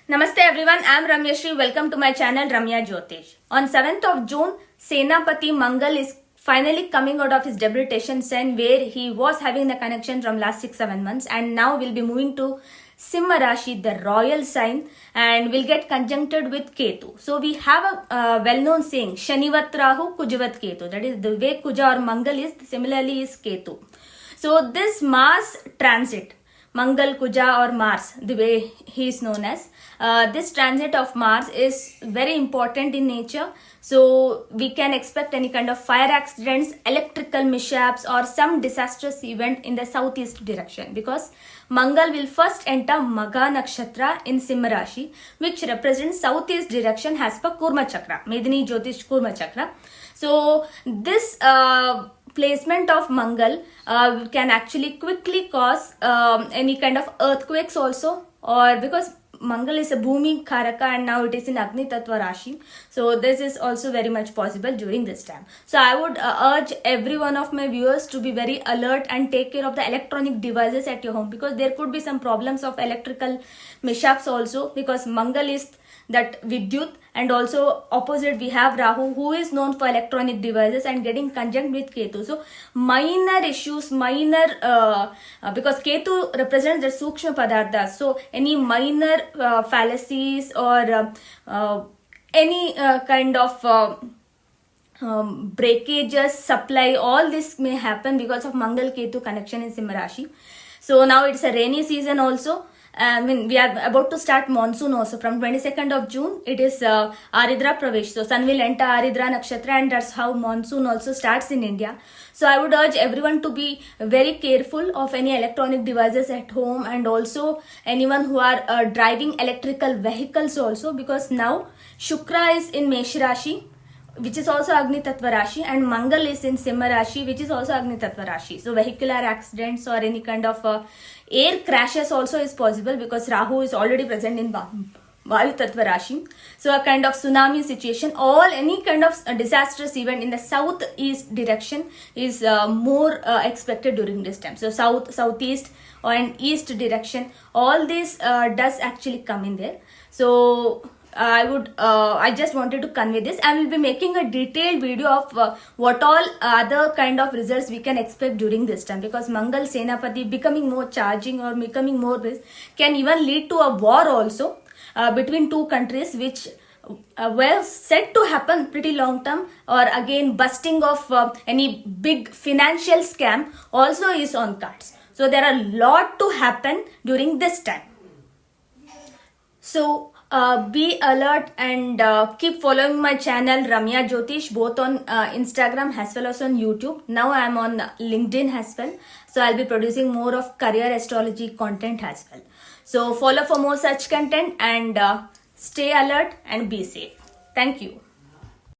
Namaste everyone, I am Ramya Shri. Welcome to my channel Ramya Jyotish. On 7th of June, Senapati Mangal is finally coming out of his debilitation sign where he was having the connection from last 6-7 months, and now will be moving to Simha Rashi, the royal sign, and will get conjuncted with Ketu. So we have a well-known saying, Shanivat Rahu, Kujavat Ketu. That is the way Kuja or Mangal is, similarly is Ketu. So this Mars transit, Mangal, Kuja or Mars, the way he is known as, this transit of Mars is very important in nature. So we can expect any kind of fire accidents, electrical mishaps or some disastrous event in the southeast direction, because Mangal will first enter Magha Nakshatra in Simha Rashi, which represents southeast direction as per Kurma Chakra, Medini Jyotish Kurma Chakra. So this placement of Mangal can actually quickly cause any kind of earthquakes also, or because Mangal is a Bhumi Karaka and now it is in Agni Tattva Rashi. So this is also very much possible during this time. So I would urge every one of my viewers to be very alert and take care of the electronic devices at your home, because there could be some problems of electrical mishaps also, because Mangal is that Vidyut, and also opposite we have Rahu, who is known for electronic devices and getting conjunct with Ketu. So minor issues, because Ketu represents the Sukshma Padartha. So any minor fallacies or any kind of breakages, supply, all this may happen because of Mangal Ketu connection in Simha Rashi. So now it's a rainy season also. We are about to start monsoon also. From 22nd of June, it is Aridra Pravesh. So sun will enter Aridra Nakshatra, and that's how monsoon also starts in India. So I would urge everyone to be very careful of any electronic devices at home, and also anyone who are driving electrical vehicles also, because now Shukra is in Mesh Rashi, which is also Agni Tattva Rashi, and Mangal is in Simha Rashi, which is also Agni Tattva Rashi. So vehicular accidents or any kind of air crashes also is possible, because Rahu is already present in Vayu Tattva Rashi. So a kind of tsunami situation, any kind of disastrous event in the southeast direction is more expected during this time. So southeast and east direction, all this does actually come in there. So I just wanted to convey this. I will be making a detailed video of what all other kind of results we can expect during this time, because Mangal Senapati becoming more charging or becoming more this can even lead to a war also between two countries, which were said to happen pretty long term, or again busting of any big financial scam also is on cards. So there are a lot to happen during this time. So be alert and keep following my channel Ramya Jyotish, both on Instagram as well as on YouTube. Now I am on LinkedIn as well. So I'll be producing more of career astrology content as well. So follow for more such content, and stay alert and be safe. Thank you.